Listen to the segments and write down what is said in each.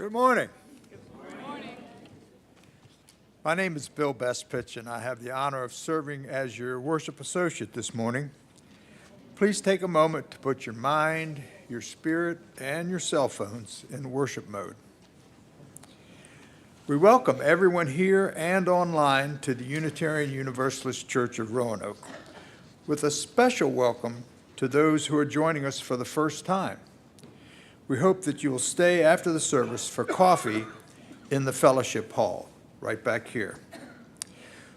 Good morning. Good morning. My name is Bill Bestpitch, and I have the honor of serving as your worship associate this morning. Please take a moment to put your mind, your spirit, and your cell phones in worship mode. We welcome everyone here and online to the Unitarian Universalist Church of Roanoke, with a special welcome to those who are joining us for the first time. We hope that you will stay after the service for coffee in the fellowship hall, right back here.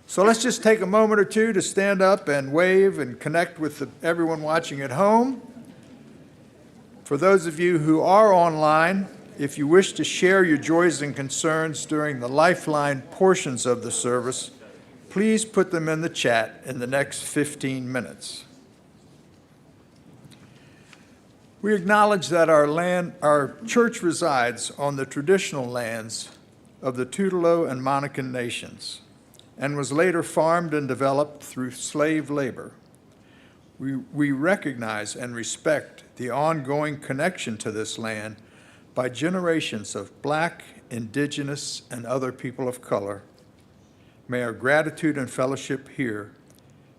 So let's just take a moment or two to stand up and wave and connect with everyone watching at home. For those of you who are online, if you wish to share your joys and concerns during the lifeline portions of the service, please put them in the chat in the next 15 minutes. We acknowledge that our church resides on the traditional lands of the Tutelo and Monacan nations and was later farmed and developed through slave labor. We recognize and respect the ongoing connection to this land by generations of Black, Indigenous, and other people of color. May our gratitude and fellowship here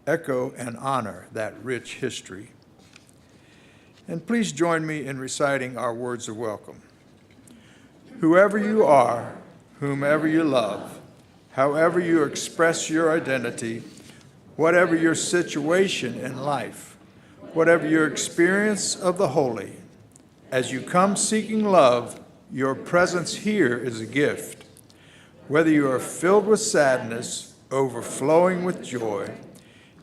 echo and honor that rich history. And please join me in reciting our words of welcome. Whoever you are, whomever you love, however you express your identity, whatever your situation in life, whatever your experience of the holy, as you come seeking love, your presence here is a gift. Whether you are filled with sadness, overflowing with joy,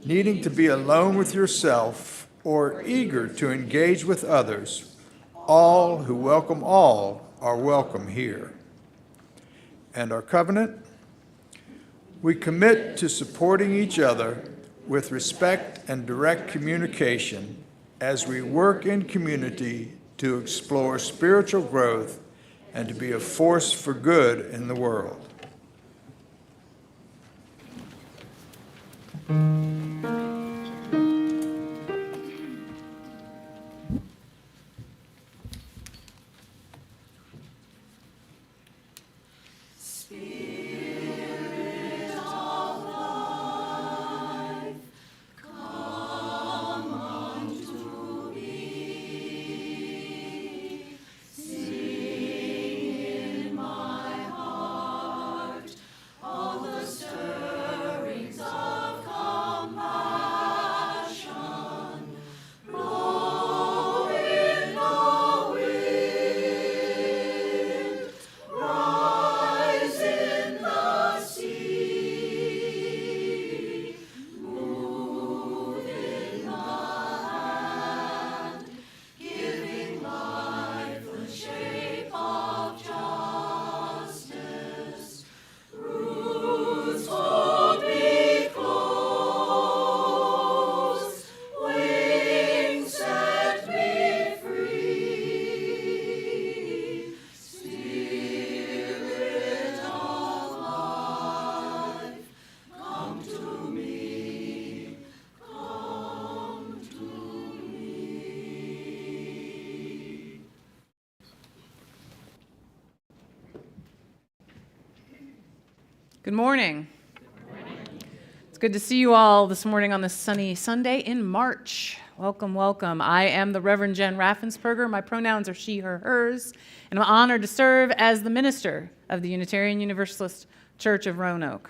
needing to be alone with yourself, or eager to engage with others, all who welcome all are welcome here. And our covenant? We commit to supporting each other with respect and direct communication as we work in community to explore spiritual growth and to be a force for good in the world. Good morning. It's good to see you all this morning on this sunny Sunday in March. Welcome, welcome. I am the Reverend Jen Raffensperger. My pronouns are she, her, hers, and I'm honored to serve as the minister of the Unitarian Universalist Church of Roanoke.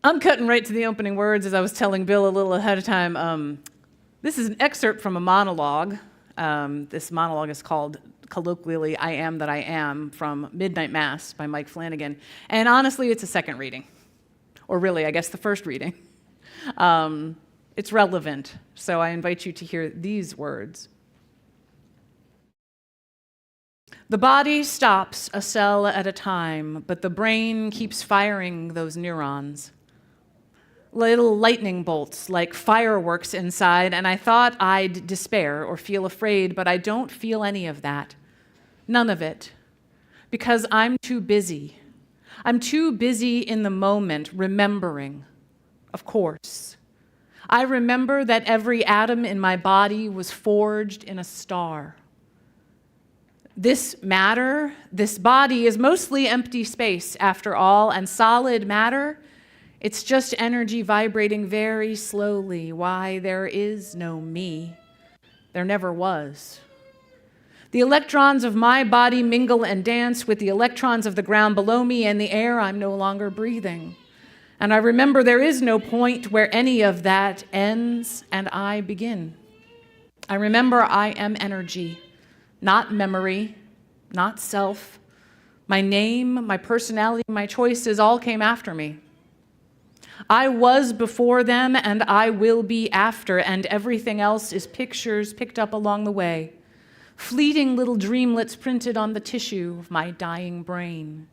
I'm cutting right to the opening words, as I was telling Bill a little ahead of time. This is an excerpt from a monologue. This monologue is called, colloquially, I Am That I Am, from Midnight Mass by Mike Flanagan. And honestly, it's a second reading. Or really, I guess the first reading. It's relevant, so I invite you to hear these words. The body stops a cell at a time, but the brain keeps firing those neurons. Little lightning bolts like fireworks inside, and I thought I'd despair or feel afraid, but I don't feel any of that. None of it. Because I'm too busy. I'm too busy in the moment, remembering, of course. I remember that every atom in my body was forged in a star. This matter, this body, is mostly empty space after all, and solid matter, it's just energy vibrating very slowly. Why, there is no me. There never was. The electrons of my body mingle and dance with the electrons of the ground below me and the air I'm no longer breathing. And I remember there is no point where any of that ends and I begin. I remember I am energy, not memory, not self. My name, my personality, my choices all came after me. I was before them and I will be after, and everything else is pictures picked up along the way. Fleeting little dreamlets printed on the tissue of my dying brain.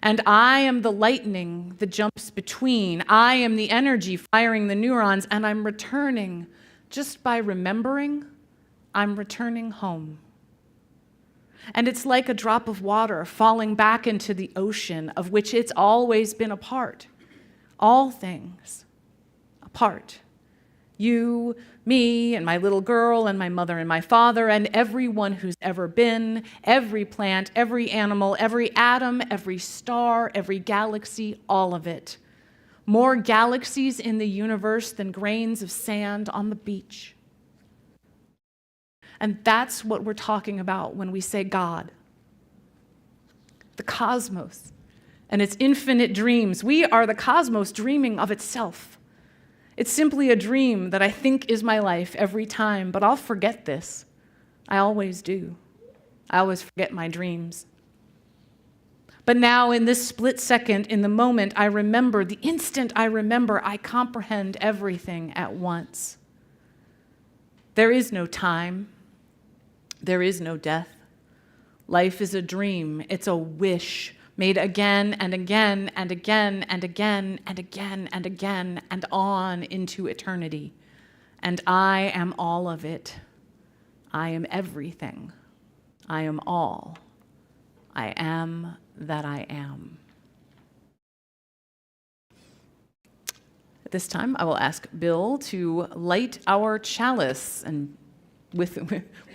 And I am the lightning that jumps between. I am the energy firing the neurons, and I'm returning. Just by remembering, I'm returning home. And it's like a drop of water falling back into the ocean of which it's always been a part. All things, a part. You, me, and my little girl, and my mother and my father, and everyone who's ever been, every plant, every animal, every atom, every star, every galaxy, all of it. More galaxies in the universe than grains of sand on the beach. And that's what we're talking about when we say God. The cosmos and its infinite dreams. We are the cosmos dreaming of itself. It's simply a dream that I think is my life every time, but I'll forget this. I always do. I always forget my dreams. But now, in this split second, in the moment I remember, the instant I remember, I comprehend everything at once. There is no time. There is no death. Life is a dream. It's a wish made again and again and again and again and again and again and on into eternity. And I am all of it. I am everything. I am all. I am that I am. At this time, I will ask Bill to light our chalice. And we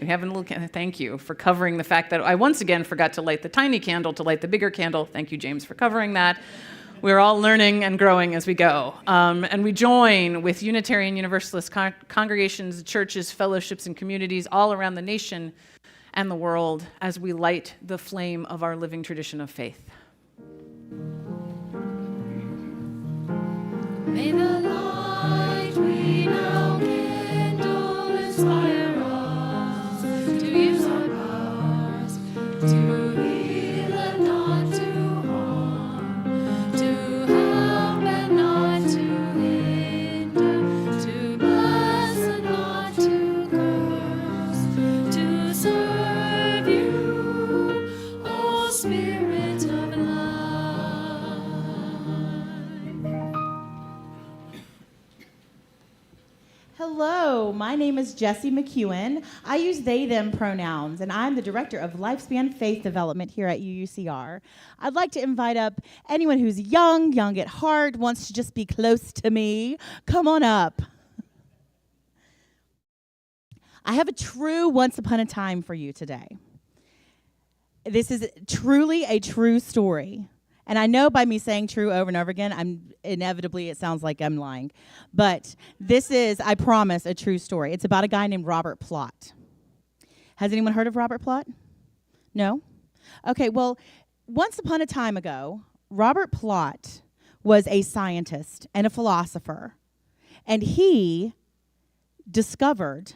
have a little thank you for covering the fact that I once again forgot to light the tiny candle to light the bigger candle. Thank you, James, for covering that. We're all learning and growing as we go. And we join with Unitarian Universalist congregations, churches, fellowships, and communities all around the nation and the world as we light the flame of our living tradition of faith. May the light we now kindle inspire us to use our powers to heal and not to harm, to help and not to hinder, to bless and not to curse, to serve you, O Spirit of life. Hello, my name is Jessie McEwen. I use they, them pronouns, and I'm the Director of Lifespan Faith Development here at UUCR. I'd like to invite up anyone who's young at heart, wants to just be close to me. Come on up. I have a true once upon a time for you today. This is truly a true story. And I know by me saying true over and over again, it sounds like I'm lying. But this is, I promise, a true story. It's about a guy named Robert Plot. Has anyone heard of Robert Plot? No? Okay, well, once upon a time ago, Robert Plot was a scientist and a philosopher. And he discovered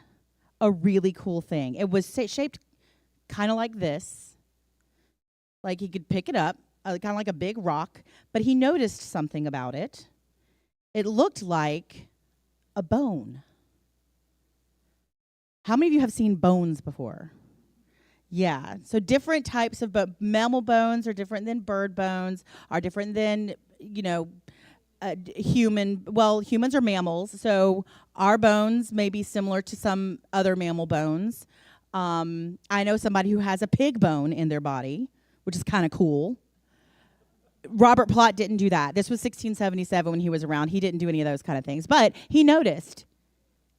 a really cool thing. It was shaped kind of like this. Like he could pick it up. Kind of like a big rock, but he noticed something about it. It looked like a bone. How many of you have seen bones before? Yeah, so different types of mammal bones are different than bird bones, are different than, human. Well, humans are mammals, so our bones may be similar to some other mammal bones. I know somebody who has a pig bone in their body, which is kind of cool. Robert Plot didn't do that. This was 1677 when he was around. He didn't do any of those kind of things. But he noticed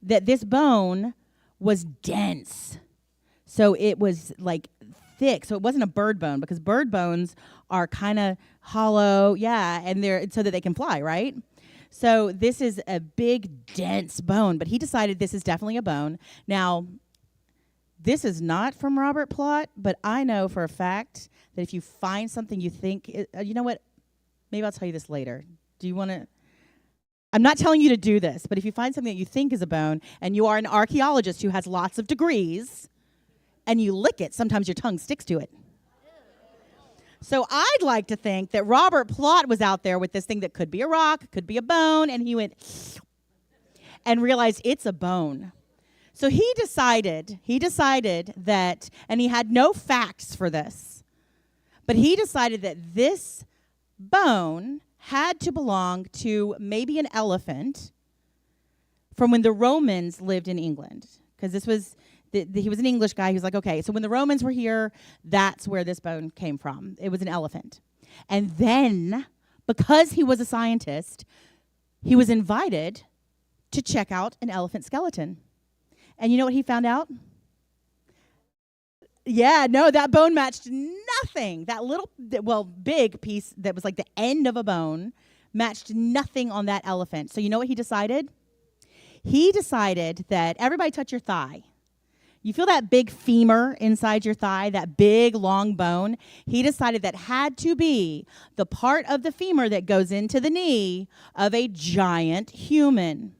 that this bone was dense, So it was like thick. So it wasn't a bird bone, because bird bones are kind of hollow, yeah, and they're so that they can fly, right? So this is a big, dense bone, but he decided this is definitely a bone. Now, this is not from Robert Plott, but I know for a fact that if you find something you think, you know what? Maybe I'll tell you this later. Do you want to? I'm not telling you to do this, but if you find something that you think is a bone and you are an archaeologist who has lots of degrees and you lick it, sometimes your tongue sticks to it. So I'd like to think that Robert Plott was out there with this thing that could be a rock, could be a bone, and he went and realized it's a bone. So he decided that, and he had no facts for this, but he decided that this bone had to belong to maybe an elephant from when the Romans lived in England. Because this was, he was an English guy. He was like, okay, so when the Romans were here, that's where this bone came from. It was an elephant. And then, because he was a scientist, he was invited to check out an elephant skeleton. And you know what he found out? Yeah, no, that bone matched nothing. That little, big piece that was like the end of a bone matched nothing on that elephant. So you know what he decided? He decided that, everybody touch your thigh. You feel that big femur inside your thigh, that big long bone? He decided that had to be the part of the femur that goes into the knee of a giant human.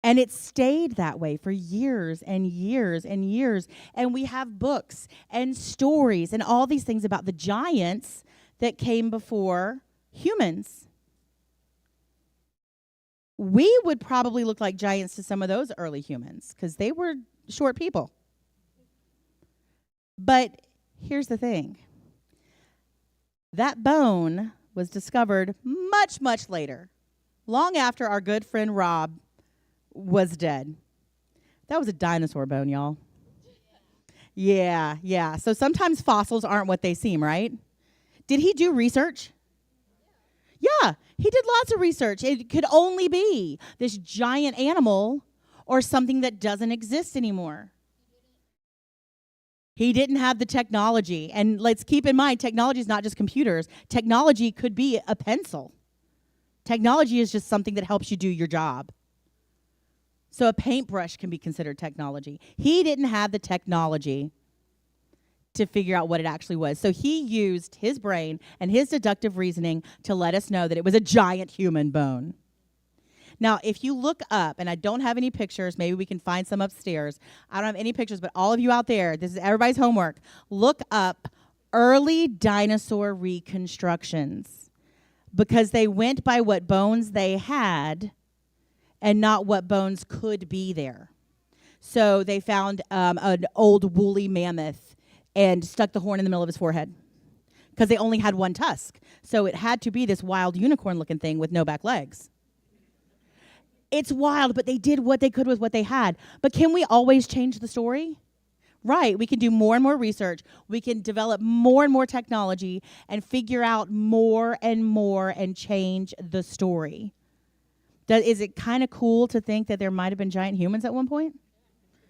And it stayed that way for years and years and years. And we have books and stories and all these things about the giants that came before humans. We would probably look like giants to some of those early humans because they were short people. But here's the thing. That bone was discovered much, much later, long after our good friend Rob was dead. That was a dinosaur bone, y'all. Yeah. So sometimes fossils aren't what they seem, right? Did he do research? Yeah, he did lots of research. It could only be this giant animal or something that doesn't exist anymore. He didn't have the technology. And let's keep in mind, technology is not just computers. Technology could be a pencil. Technology is just something that helps you do your job. So a paintbrush can be considered technology. He didn't have the technology to figure out what it actually was. So he used his brain and his deductive reasoning to let us know that it was a giant human bone. Now, if you look up, and I don't have any pictures, maybe we can find some upstairs. I don't have any pictures, but all of you out there, this is everybody's homework. Look up early dinosaur reconstructions, because they went by what bones they had and not what bones could be there. So they found an old woolly mammoth and stuck the horn in the middle of his forehead because they only had one tusk. So it had to be this wild unicorn-looking thing with no back legs. It's wild, but they did what they could with what they had. But can we always change the story? Right, we can do more and more research. We can develop more and more technology and figure out more and change the story. Is it kind of cool to think that there might have been giant humans at one point?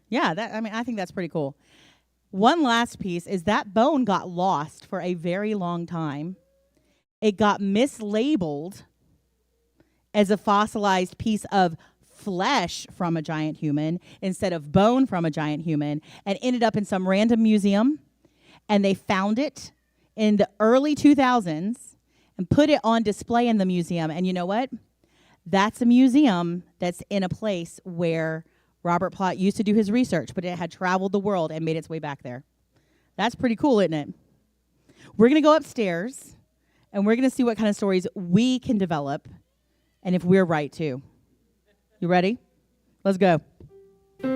Yeah, I think that's pretty cool. One last piece is that bone got lost for a very long time. It got mislabeled as a fossilized piece of flesh from a giant human instead of bone from a giant human, and ended up in some random museum. And they found it in the early 2000s and put it on display in the museum. And you know what? That's a museum that's in a place where Robert Plott used to do his research, but it had traveled the world and made its way back there. That's pretty cool, isn't it? We're going to go upstairs, and we're going to see what kind of stories we can develop, and if we're right, too. You ready? Let's go. Go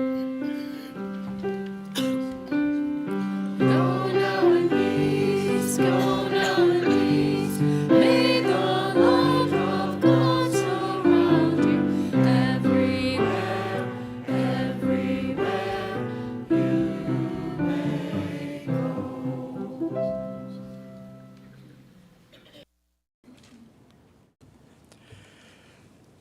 now and peace, go now and peace. May the love of God surround you everywhere, everywhere you may go.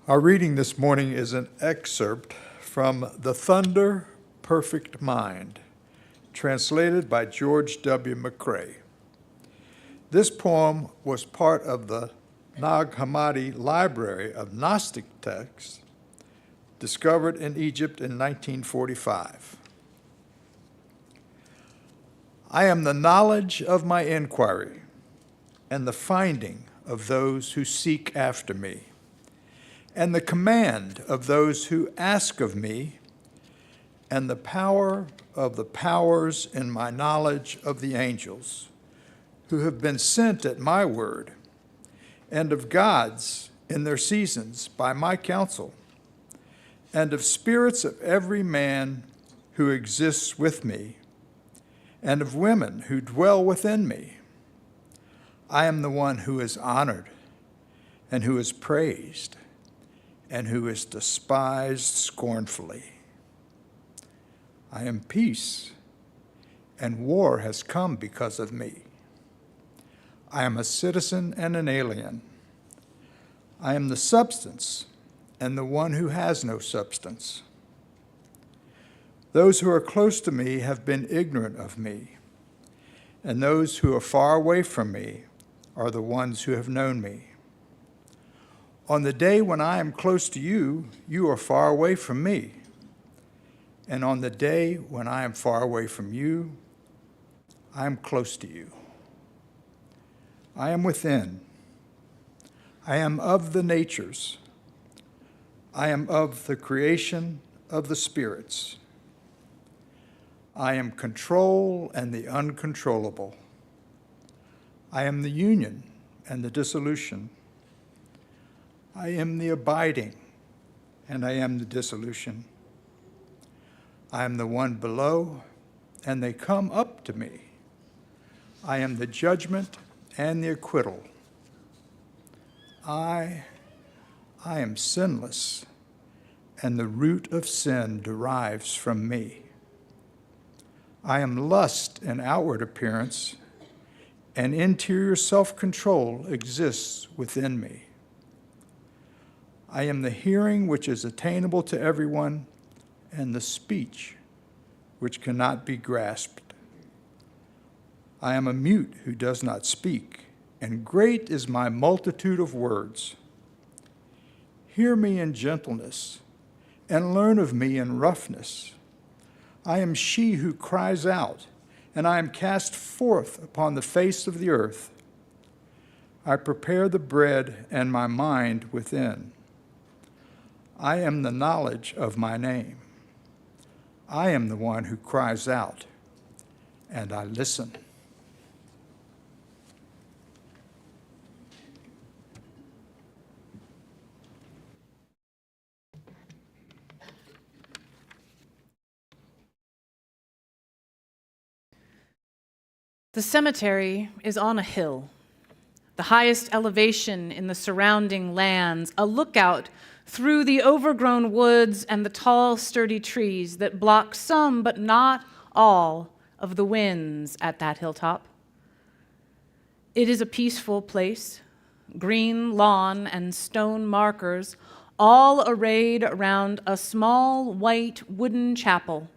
Our reading this morning is an excerpt from The Thunder Perfect Mind, translated by George W. McCrae. This poem was part of the Nag Hammadi Library of Gnostic Texts, discovered in Egypt in 1945. I am the knowledge of my inquiry and the finding of those who seek after me, and the command of those who ask of me, and the power of the powers in my knowledge of the angels, who have been sent at my word, and of gods in their seasons by my counsel, and of spirits of every man who exists with me, and of women who dwell within me. I am the one who is honored, and who is praised, and who is despised scornfully. I am peace, and war has come because of me. I am a citizen and an alien. I am the substance and the one who has no substance. Those who are close to me have been ignorant of me, and those who are far away from me are the ones who have known me. On the day when I am close to you, you are far away from me. And on the day when I am far away from you, I am close to you. I am within. I am of the natures. I am of the creation of the spirits. I am control and the uncontrollable. I am the union and the dissolution. I am the abiding, and I am the dissolution. I am the one below, and they come up to me. I am the judgment and the acquittal. I am sinless, and the root of sin derives from me. I am lust in outward appearance, and interior self-control exists within me. I am the hearing which is attainable to everyone, and the speech which cannot be grasped. I am a mute who does not speak, and great is my multitude of words. Hear me in gentleness, and learn of me in roughness. I am she who cries out, and I am cast forth upon the face of the earth. I prepare the bread and my mind within. I am the knowledge of my name. I am the one who cries out, and I listen. The cemetery is on a hill, the highest elevation in the surrounding lands, a lookout through the overgrown woods and the tall, sturdy trees that block some, but not all, of the winds at that hilltop. It is a peaceful place, green lawn and stone markers, all arrayed around a small white wooden chapel,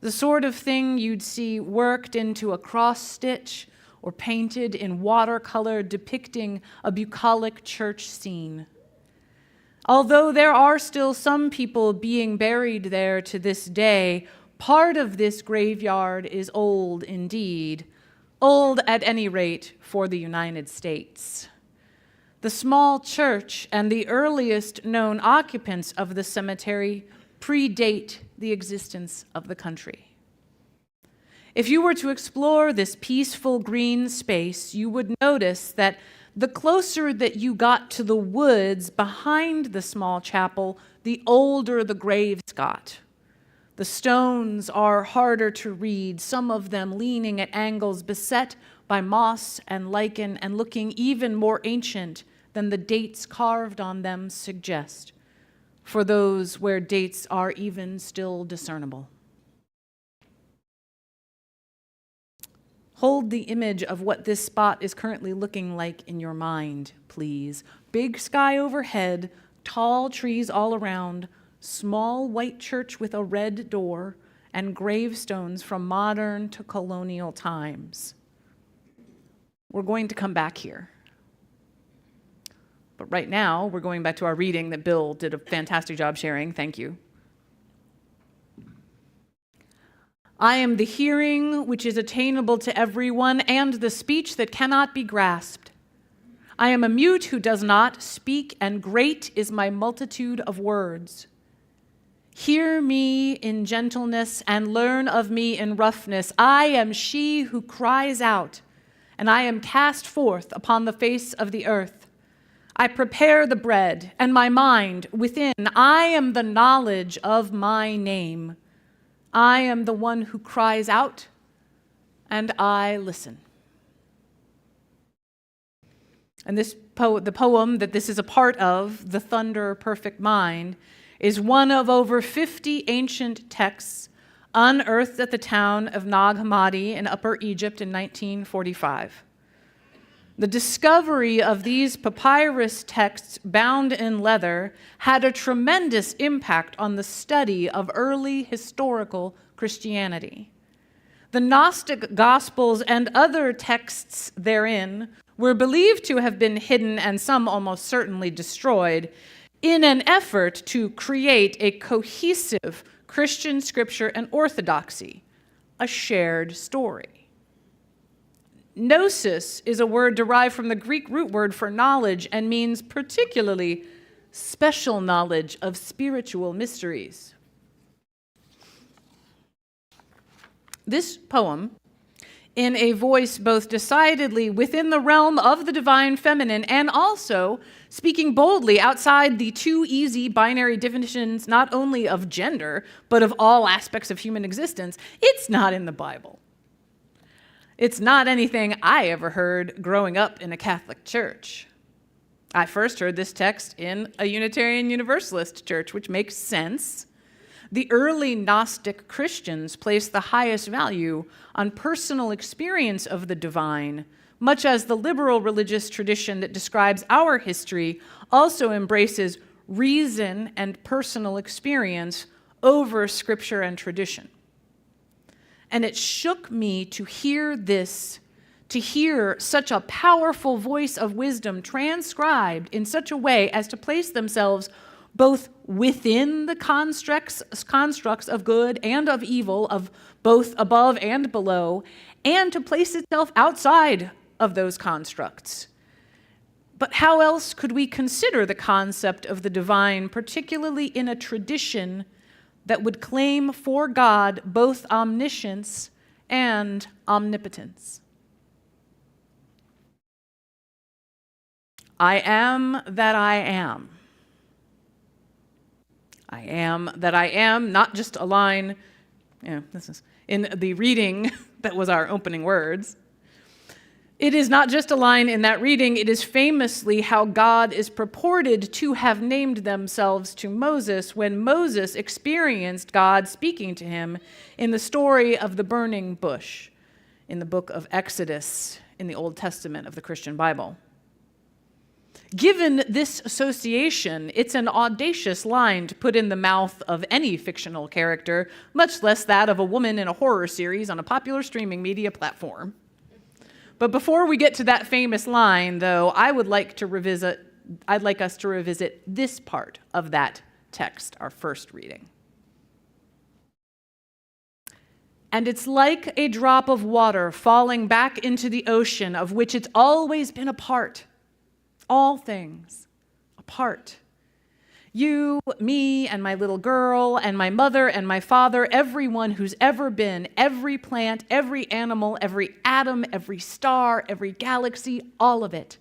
the sort of thing you'd see worked into a cross stitch or painted in watercolor depicting a bucolic church scene. Although there are still some people being buried there to this day, part of this graveyard is old indeed, old at any rate for the United States. The small church and the earliest known occupants of the cemetery predate the existence of the country. If you were to explore this peaceful green space, you would notice that the closer that you got to the woods behind the small chapel, the older the graves got. The stones are harder to read, some of them leaning at angles beset by moss and lichen and looking even more ancient than the dates carved on them suggest, for those where dates are even still discernible. Hold the image of what this spot is currently looking like in your mind, please. Big sky overhead, tall trees all around, small white church with a red door, and gravestones from modern to colonial times. We're going to come back here. But right now, we're going back to our reading that Bill did a fantastic job sharing. Thank you. I am the hearing which is attainable to everyone, and the speech that cannot be grasped. I am a mute who does not speak, and great is my multitude of words. Hear me in gentleness, and learn of me in roughness. I am she who cries out, and I am cast forth upon the face of the earth. I prepare the bread, and my mind within. I am the knowledge of my name. I am the one who cries out, and I listen. And the poem that this is a part of, The Thunder Perfect Mind, is one of over 50 ancient texts unearthed at the town of Nag Hammadi in Upper Egypt in 1945. The discovery of these papyrus texts bound in leather had a tremendous impact on the study of early historical Christianity. The Gnostic Gospels and other texts therein were believed to have been hidden and some almost certainly destroyed in an effort to create a cohesive Christian scripture and orthodoxy, a shared story. Gnosis is a word derived from the Greek root word for knowledge and means particularly special knowledge of spiritual mysteries. This poem, in a voice both decidedly within the realm of the divine feminine and also speaking boldly outside the too easy binary definitions not only of gender, but of all aspects of human existence, it's not in the Bible. It's not anything I ever heard growing up in a Catholic church. I first heard this text in a Unitarian Universalist church, which makes sense. The early Gnostic Christians placed the highest value on personal experience of the divine, much as the liberal religious tradition that describes our history also embraces reason and personal experience over scripture and tradition. And it shook me to hear this, to hear such a powerful voice of wisdom transcribed in such a way as to place themselves both within the constructs of good and of evil, of both above and below, and to place itself outside of those constructs. But how else could we consider the concept of the divine, particularly in a tradition that would claim for God both omniscience and omnipotence? I am that I am. I am that I am, not just a line, this is in the reading that was our opening words. It is not just a line in that reading, it is famously how God is purported to have named themselves to Moses when Moses experienced God speaking to him in the story of the burning bush in the book of Exodus in the Old Testament of the Christian Bible. Given this association, it's an audacious line to put in the mouth of any fictional character, much less that of a woman in a horror series on a popular streaming media platform. But before we get to that famous line, though, I'd like us to revisit this part of that text, our first reading. And it's like a drop of water falling back into the ocean of which it's always been a part. All things apart. You, me, and my little girl, and my mother, and my father, everyone who's ever been, every plant, every animal, every atom, every star, every galaxy, all of it.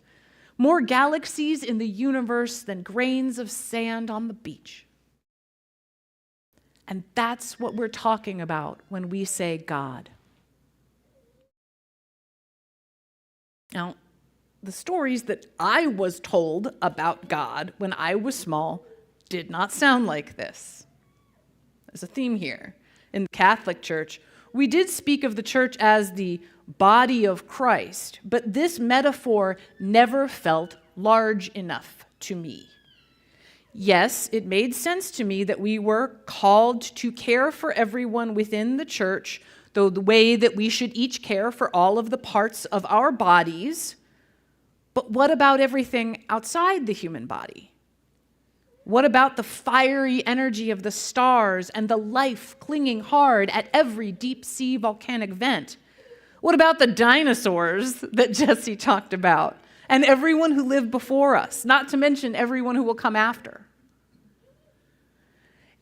More galaxies in the universe than grains of sand on the beach. And that's what we're talking about when we say God. Now, the stories that I was told about God when I was small did not sound like this. There's a theme here. In the Catholic Church, we did speak of the church as the body of Christ, but this metaphor never felt large enough to me. Yes, it made sense to me that we were called to care for everyone within the church, though the way that we should each care for all of the parts of our bodies. But what about everything outside the human body? What about the fiery energy of the stars and the life clinging hard at every deep sea volcanic vent? What about the dinosaurs that Jesse talked about? And everyone who lived before us, not to mention everyone who will come after.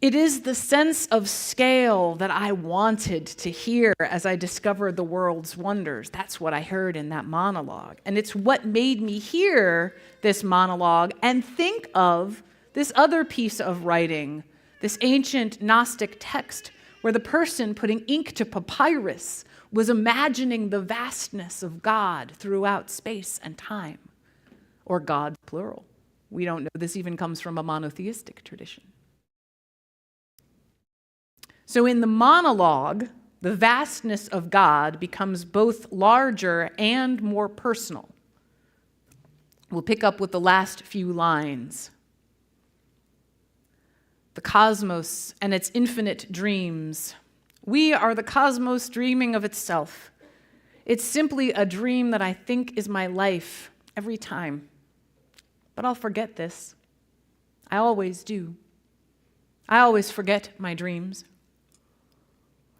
It is the sense of scale that I wanted to hear as I discovered the world's wonders. That's what I heard in that monologue. And it's what made me hear this monologue and think of this other piece of writing, this ancient Gnostic text, where the person putting ink to papyrus was imagining the vastness of God throughout space and time, or God plural. We don't know. This even comes from a monotheistic tradition. So in the monologue, the vastness of God becomes both larger and more personal. We'll pick up with the last few lines. The cosmos and its infinite dreams. We are the cosmos dreaming of itself. It's simply a dream that I think is my life every time. But I'll forget this. I always do. I always forget my dreams.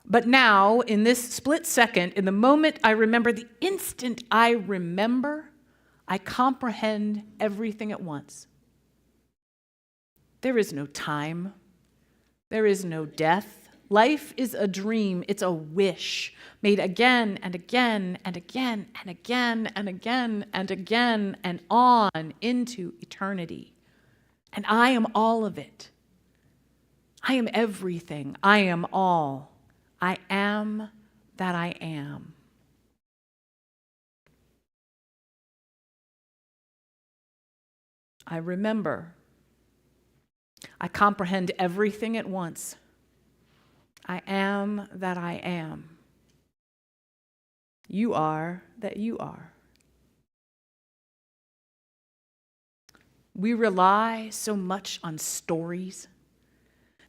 But now, in this split second, in the moment I remember, the instant I remember, I comprehend everything at once. There is no time. There is no death. Life is a dream. It's a wish made again and again and again and again and again and again and on into eternity. And I am all of it. I am everything. I am all. I am that I am. I remember. I comprehend everything at once. I am that I am. You are that you are. We rely so much on stories.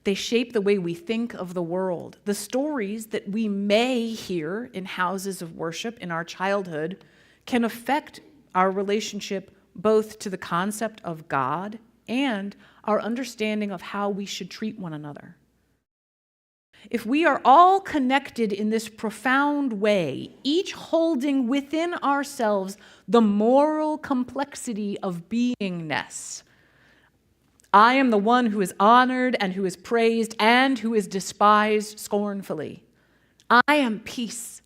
They shape the way we think of the world. The stories that we may hear in houses of worship in our childhood can affect our relationship both to the concept of God and our understanding of how we should treat one another. If we are all connected in this profound way, each holding within ourselves the moral complexity of beingness, I am the one who is honored and who is praised and who is despised scornfully. I am peace,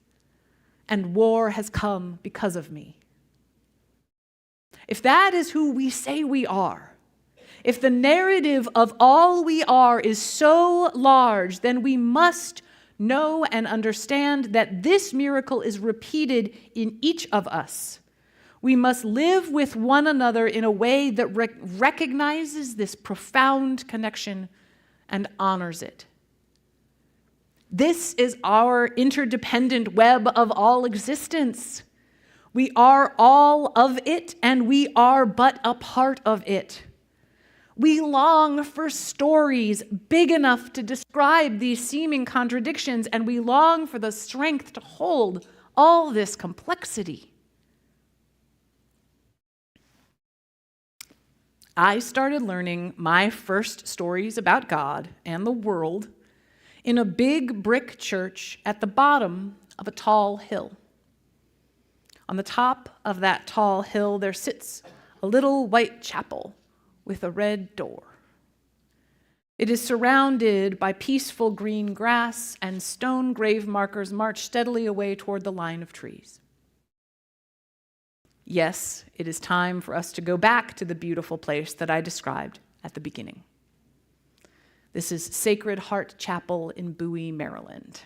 and war has come because of me. If that is who we say we are, if the narrative of all we are is so large, then we must know and understand that this miracle is repeated in each of us. We must live with one another in a way that recognizes this profound connection and honors it. This is our interdependent web of all existence. We are all of it, and we are but a part of it. We long for stories big enough to describe these seeming contradictions, and we long for the strength to hold all this complexity. I started learning my first stories about God and the world in a big brick church at the bottom of a tall hill. On the top of that tall hill, there sits a little white chapel with a red door. It is surrounded by peaceful green grass, and stone grave markers march steadily away toward the line of trees. Yes, it is time for us to go back to the beautiful place that I described at the beginning. This is Sacred Heart Chapel in Bowie, Maryland.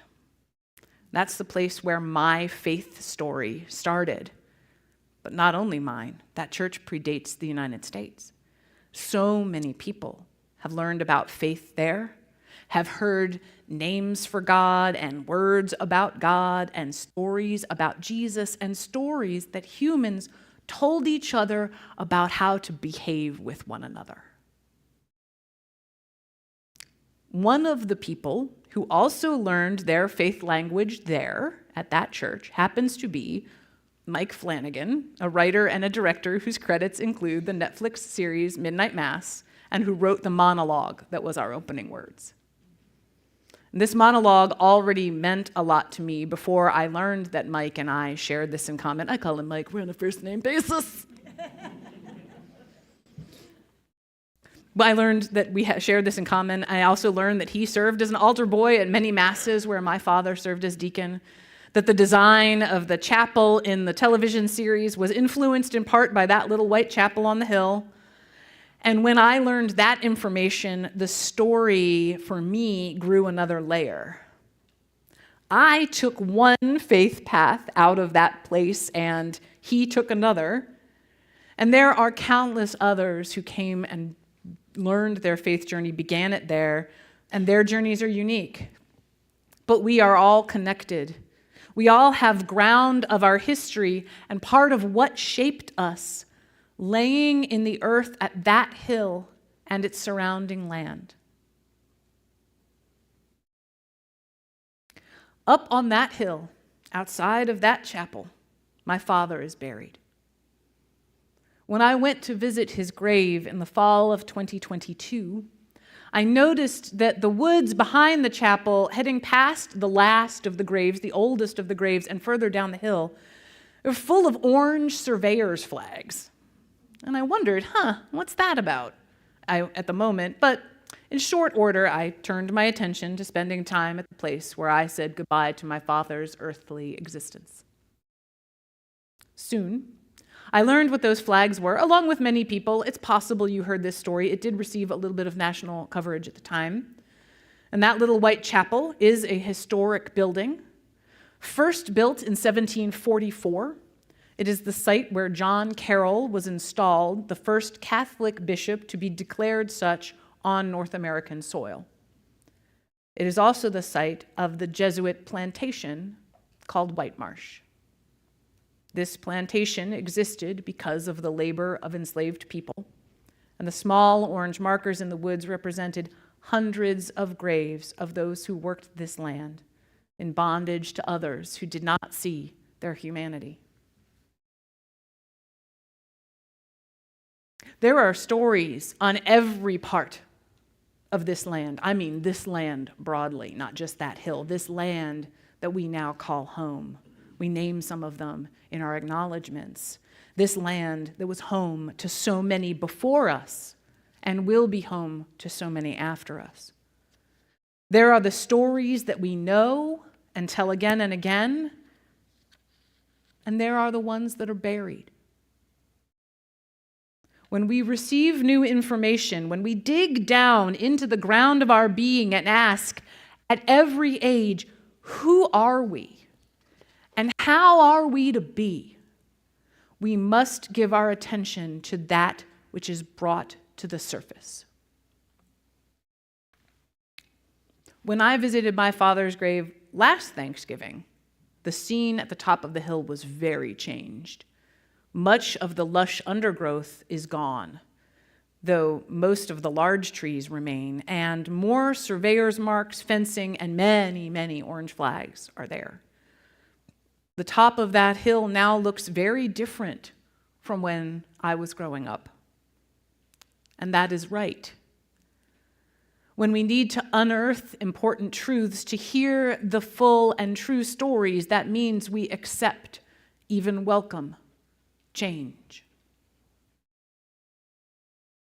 That's the place where my faith story started. But not only mine, that church predates the United States. So many people have learned about faith there, have heard names for God and words about God and stories about Jesus and stories that humans told each other about how to behave with one another. One of the people who also learned their faith language there at that church happens to be Mike Flanagan, a writer and a director whose credits include the Netflix series Midnight Mass, and who wrote the monologue that was our opening words. This monologue already meant a lot to me before I learned that Mike and I shared this in common. I call him Mike. We're on a first-name basis. But I learned that we shared this in common. I also learned that he served as an altar boy at many masses where my father served as deacon, that the design of the chapel in the television series was influenced in part by that little white chapel on the hill. And when I learned that information, the story for me grew another layer. I took one faith path out of that place, and he took another. And there are countless others who came and learned their faith journey, began it there, and their journeys are unique. But we are all connected. We all have ground of our history and part of what shaped us laying in the earth at that hill and its surrounding land. Up on that hill, outside of that chapel, my father is buried. When I went to visit his grave in the fall of 2022, I noticed that the woods behind the chapel, heading past the last of the graves, the oldest of the graves, and further down the hill, are full of orange surveyor's flags. And I wondered, what's that about? At the moment, but in short order, I turned my attention to spending time at the place where I said goodbye to my father's earthly existence. Soon, I learned what those flags were, along with many people. It's possible you heard this story. It did receive a little bit of national coverage at the time. And that little white chapel is a historic building, first built in 1744. It is the site where John Carroll was installed, the first Catholic bishop to be declared such on North American soil. It is also the site of the Jesuit plantation called White Marsh. This plantation existed because of the labor of enslaved people, and the small orange markers in the woods represented hundreds of graves of those who worked this land in bondage to others who did not see their humanity. There are stories on every part of this land. I mean this land broadly, not just that hill, this land that we now call home. We name some of them in our acknowledgments. This land that was home to so many before us and will be home to so many after us. There are the stories that we know and tell again and again, and there are the ones that are buried. When we receive new information, when we dig down into the ground of our being and ask, at every age, who are we? And how are we to be? We must give our attention to that which is brought to the surface. When I visited my father's grave last Thanksgiving, the scene at the top of the hill was very changed. Much of the lush undergrowth is gone, though most of the large trees remain, and more surveyor's marks, fencing, and many, many orange flags are there. The top of that hill now looks very different from when I was growing up. And that is right. When we need to unearth important truths, to hear the full and true stories, that means we accept, even welcome, change.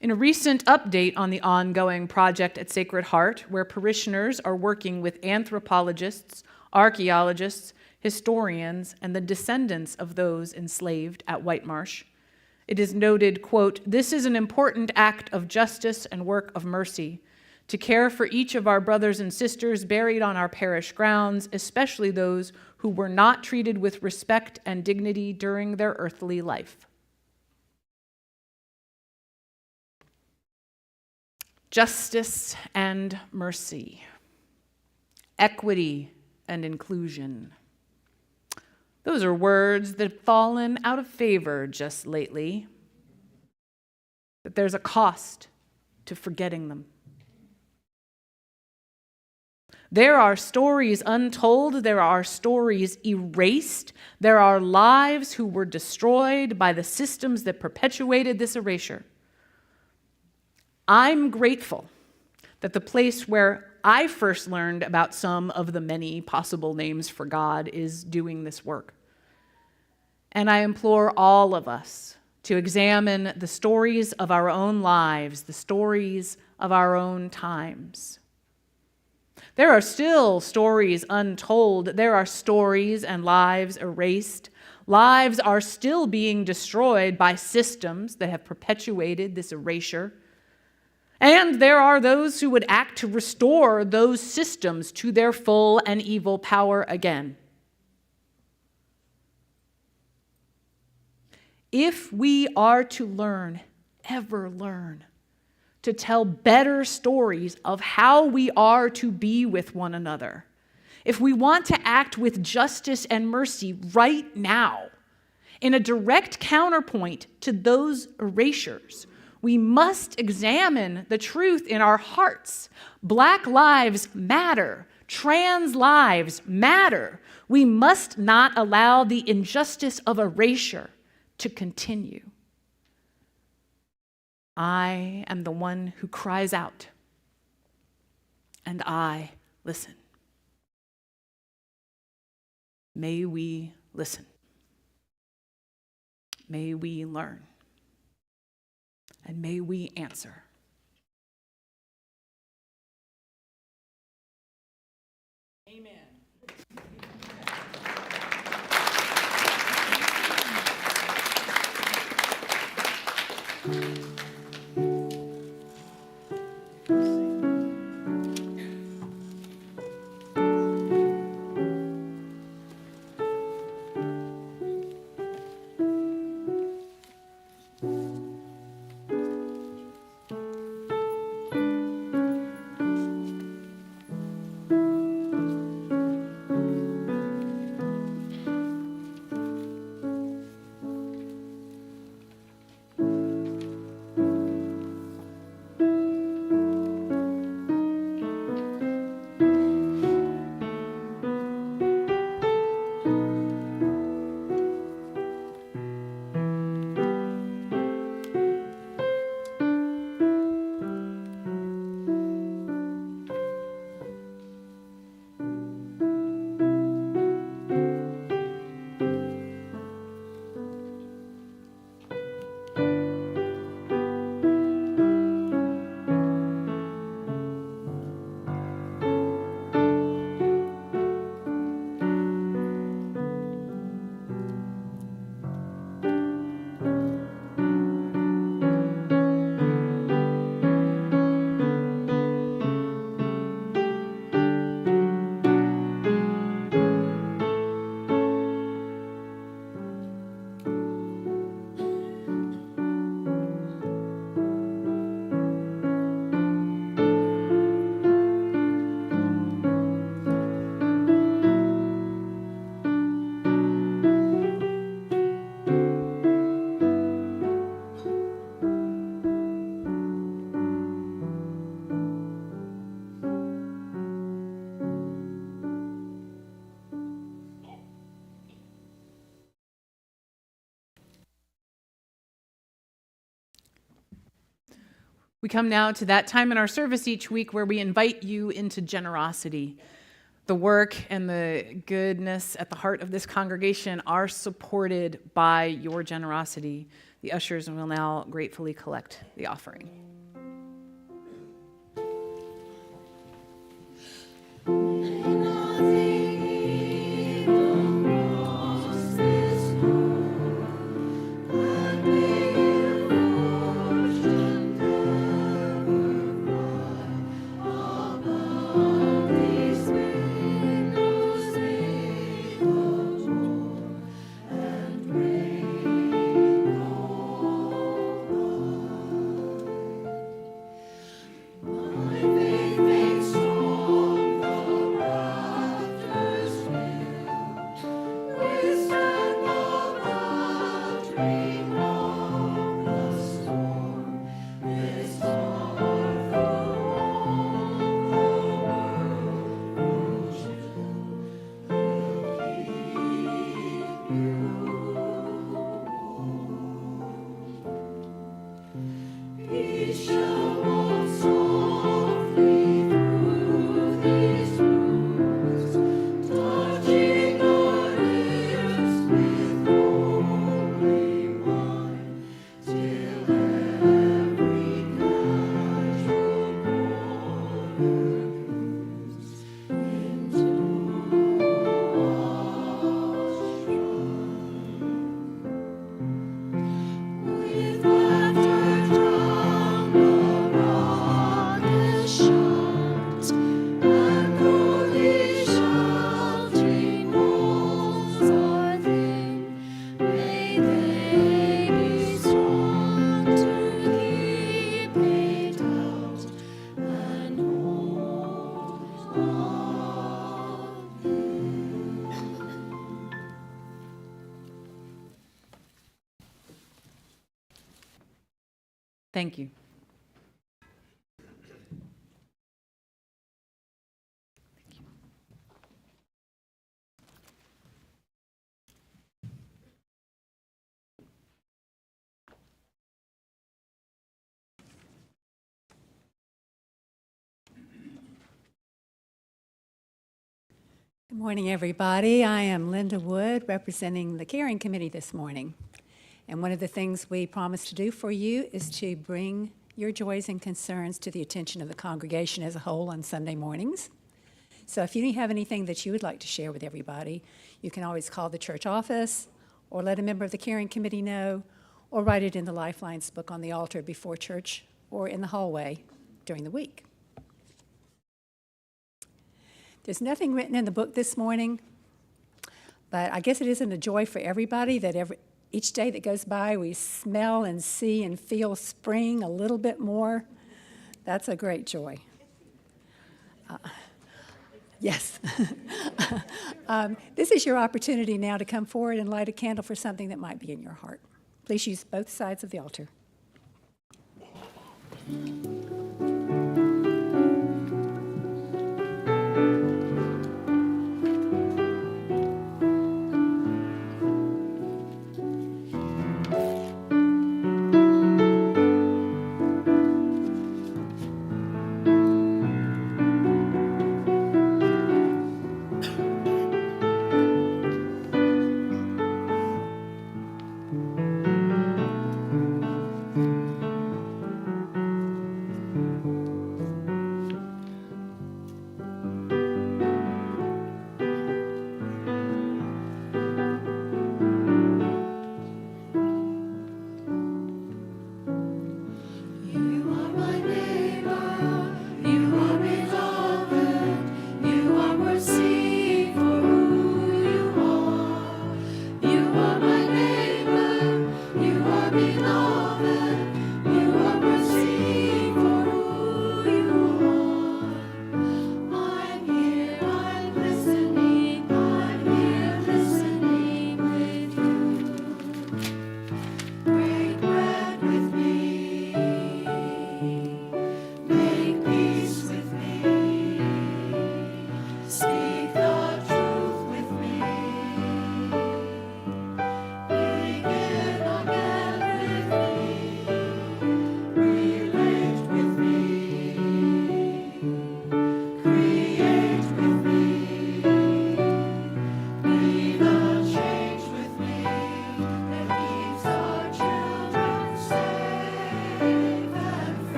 In a recent update on the ongoing project at Sacred Heart, where parishioners are working with anthropologists, archaeologists, historians, and the descendants of those enslaved at White Marsh, it is noted, quote, "This is an important act of justice and work of mercy, to care for each of our brothers and sisters buried on our parish grounds, especially those who were not treated with respect and dignity during their earthly life." Justice and mercy, equity and inclusion. Those are words that have fallen out of favor just lately, but there's a cost to forgetting them. There are stories untold. There are stories erased. There are lives who were destroyed by the systems that perpetuated this erasure. I'm grateful that the place where I first learned about some of the many possible names for God is doing this work. And I implore all of us to examine the stories of our own lives, the stories of our own times. There are still stories untold. There are stories and lives erased. Lives are still being destroyed by systems that have perpetuated this erasure. And there are those who would act to restore those systems to their full and evil power again. If we are to learn, ever learn, to tell better stories of how we are to be with one another, if we want to act with justice and mercy right now, in a direct counterpoint to those erasures, we must examine the truth in our hearts. Black lives matter. Trans lives matter. We must not allow the injustice of erasure to continue. I am the one who cries out, and I listen. May we listen. May we learn. And may we answer. Amen. We come now to that time in our service each week where we invite you into generosity. The work and the goodness at the heart of this congregation are supported by your generosity. The ushers will now gratefully collect the offering. Thank you. Good morning, everybody. I am Linda Wood, representing the Caring Committee this morning. And one of the things we promise to do for you is to bring your joys and concerns to the attention of the congregation as a whole on Sunday mornings. So if you have anything that you would like to share with everybody, you can always call the church office or let a member of the Caring Committee know, or write it in the Lifelines book on the altar before church or in the hallway during the week. There's nothing written in the book this morning, but I guess it isn't a joy for everybody that each day that goes by we smell and see and feel spring a little bit more. That's a great joy. Yes. This is your opportunity now to come forward and light a candle for something that might be in your heart. Please use both sides of the altar.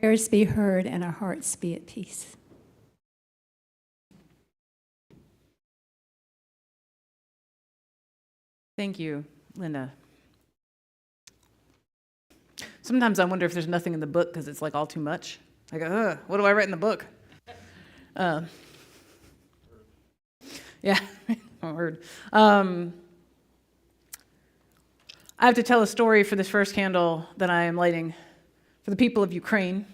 prayers be heard and our hearts be at peace. Thank you, Linda. Sometimes I wonder if there's nothing in the book because it's like all too much. I go, what do I write in the book? Yeah, I heard. I have to tell a story for this first candle that I am lighting for the people of Ukraine.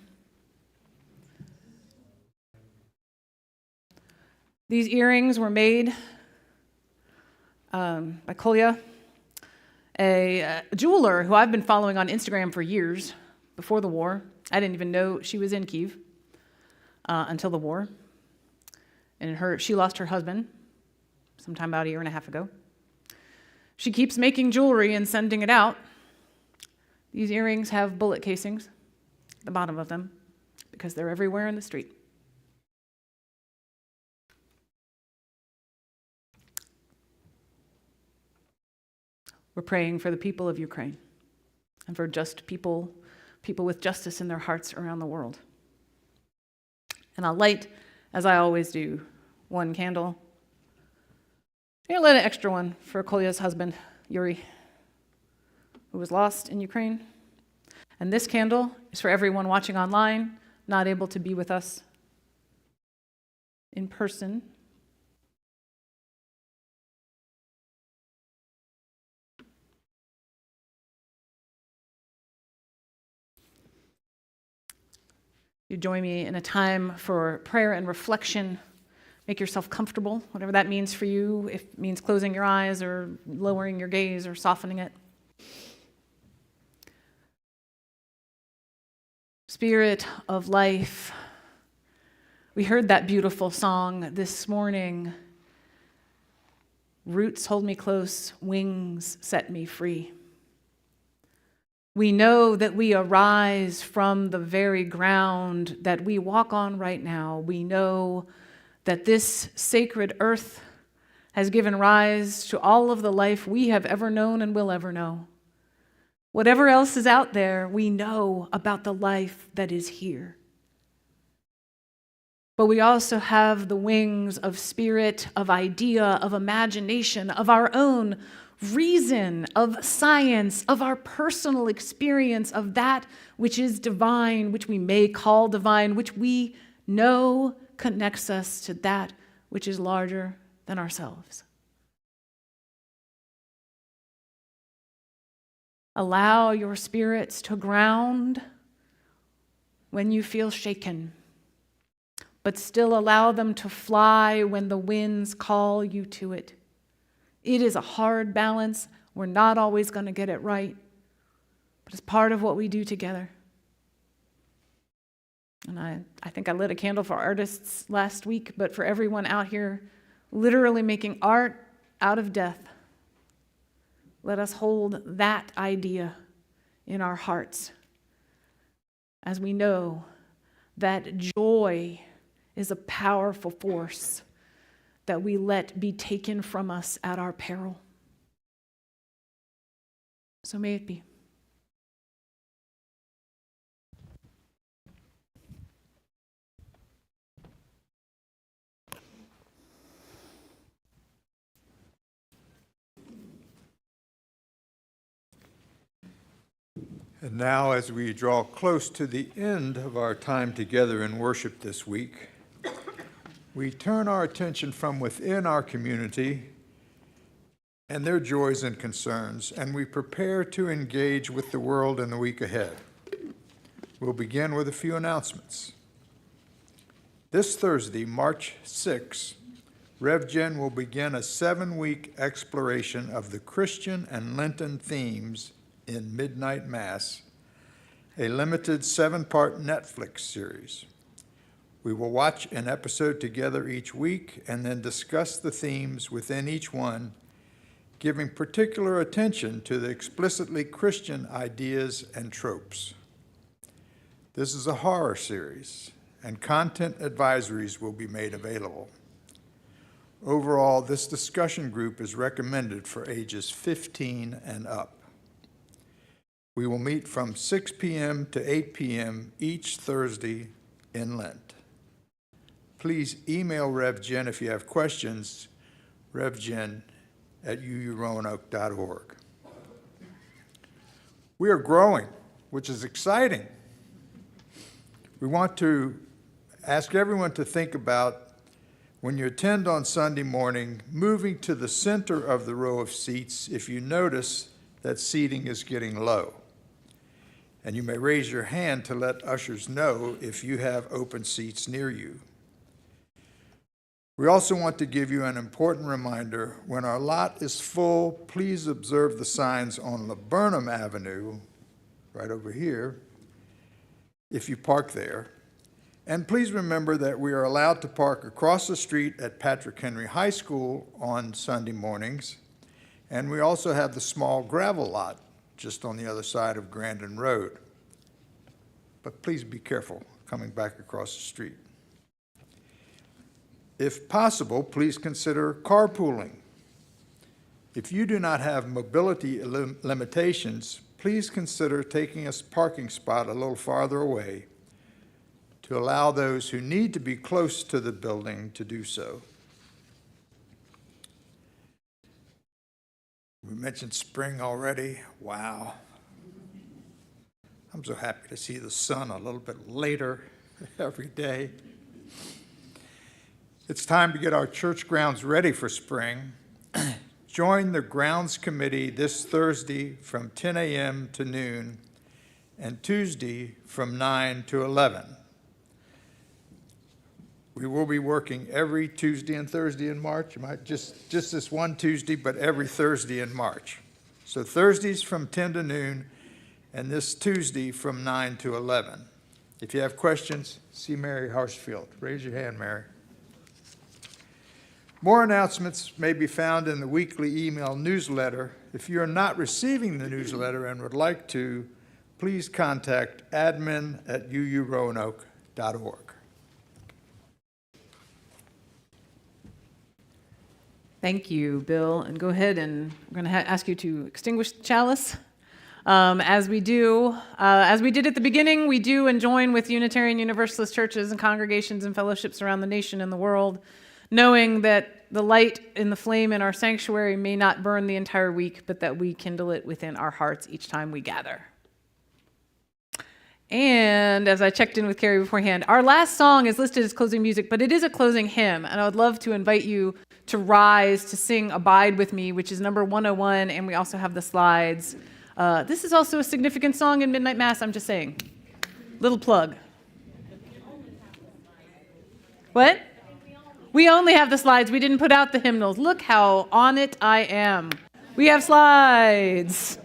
These earrings were made by Kolya, a jeweler who I've been following on Instagram for years before the war. I didn't even know she was in Kyiv until the war. And she lost her husband sometime about a year and a half ago. She keeps making jewelry and sending it out. These earrings have bullet casings at the bottom of them because they're everywhere in the street. We're praying for the people of Ukraine and for just people with justice in their hearts around the world. And I'll light, as I always do, one candle. I'll light an extra one for Kolya's husband, Yuri, who was lost in Ukraine. And this candle is for everyone watching online, not able to be with us in person. You join me in a time for prayer and reflection. Make yourself comfortable, whatever that means for you, if it means closing your eyes or lowering your gaze or softening it. Spirit of life, we heard that beautiful song this morning. Roots hold me close, wings set me free. We know that we arise from the very ground that we walk on right now. We know that this sacred earth has given rise to all of the life we have ever known and will ever know. Whatever else is out there, we know about the life that is here. But we also have the wings of spirit, of idea, of imagination, of our own reason, of science, of our personal experience of that which is divine, which we may call divine, which we know connects us to that which is larger than ourselves. Allow your spirits to ground when you feel shaken, but still allow them to fly when the winds call you to it. It is a hard balance. We're not always going to get it right, but it's part of what we do together. And I think I lit a candle for artists last week, but for everyone out here literally making art out of death, let us hold that idea in our hearts as we know that joy is a powerful force that we let be taken from us at our peril. So may it be. And now, as we draw close to the end of our time together in worship this week, we turn our attention from within our community and their joys and concerns, and we prepare to engage with the world in the week ahead. We'll begin with a few announcements. This Thursday, March 6, Rev Gen will begin a 7-week exploration of the Christian and Lenten themes in Midnight Mass, a limited 7-part Netflix series. We will watch an episode together each week and then discuss the themes within each one, giving particular attention to the explicitly Christian ideas and tropes. This is a horror series, and content advisories will be made available. Overall, this discussion group is recommended for ages 15 and up. We will meet from 6 p.m. to 8 p.m. each Thursday in Lent. Please email Rev Jen if you have questions, revjen@uuroanoke.org. We are growing, which is exciting. We want to ask everyone to think about, when you attend on Sunday morning, moving to the center of the row of seats if you notice that seating is getting low. And you may raise your hand to let ushers know if you have open seats near you. We also want to give you an important reminder. When our lot is full, please observe the signs on Laburnum Avenue, right over here, if you park there. And please remember that we are allowed to park across the street at Patrick Henry High School on Sunday mornings. And we also have the small gravel lot just on the other side of Grandin Road. But please be careful coming back across the street. If possible, please consider carpooling. If you do not have mobility limitations, please consider taking a parking spot a little farther away to allow those who need to be close to the building to do so. We mentioned spring already. Wow. I'm so happy to see the sun a little bit later every day. It's time to get our church grounds ready for spring. Join the grounds committee this Thursday from 10 a.m. to noon and Tuesday from 9 to 11. We will be working every Tuesday and Thursday in March. You might just this one Tuesday, but every Thursday in March. So Thursdays from 10 to noon and this Tuesday from 9 to 11. If you have questions, see Mary Harshfield. Raise your hand, Mary. More announcements may be found in the weekly email newsletter. If you are not receiving the newsletter and would like to, please contact admin@uuroanoke.org. Thank you, Bill. And go ahead, and I'm going to ask you to extinguish the chalice. As we did at the beginning, we do and join with Unitarian Universalist churches and congregations and fellowships around the nation and the world, knowing that the light in the flame in our sanctuary may not burn the entire week, but that we kindle it within our hearts each time we gather. And as I checked in with Carrie beforehand, our last song is listed as closing music, but it is a closing hymn, and I would love to invite you to rise to sing Abide With Me, which is number 101, and we also have the slides. This is also a significant song in Midnight Mass, I'm just saying. Little plug. What? We only have the slides. We didn't put out the hymnals. Look how on it I am. We have slides.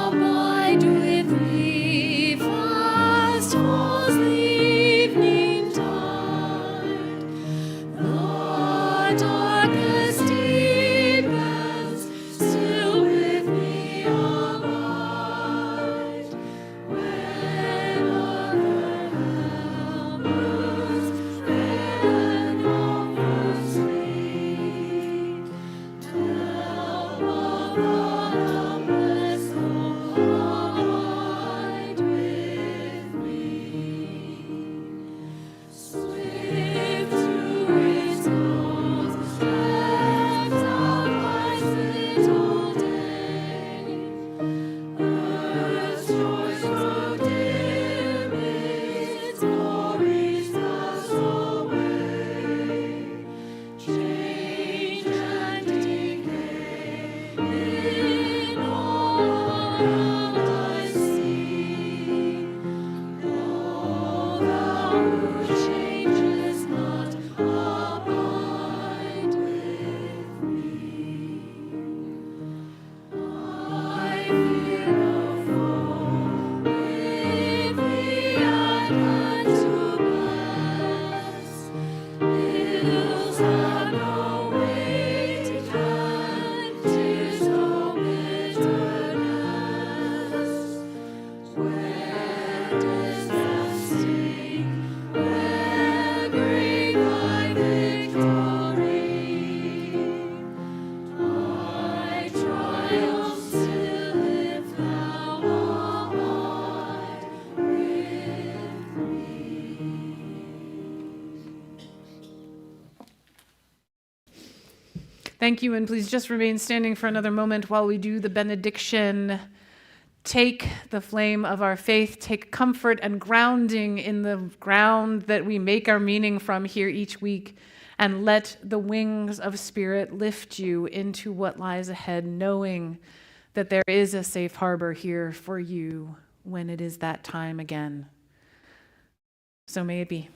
Abide with me, fast falls the evening tide. The darkness deepens, still with me abide. When other helpers then offer sleep, help of the helpless, abide with me. Swift to its goals, Thank you, and please just remain standing for another moment while we do the benediction. Take the flame of our faith, take comfort and grounding in the ground that we make our meaning from here each week, and let the wings of Spirit lift you into what lies ahead, knowing that there is a safe harbor here for you when it is that time again. So may it be.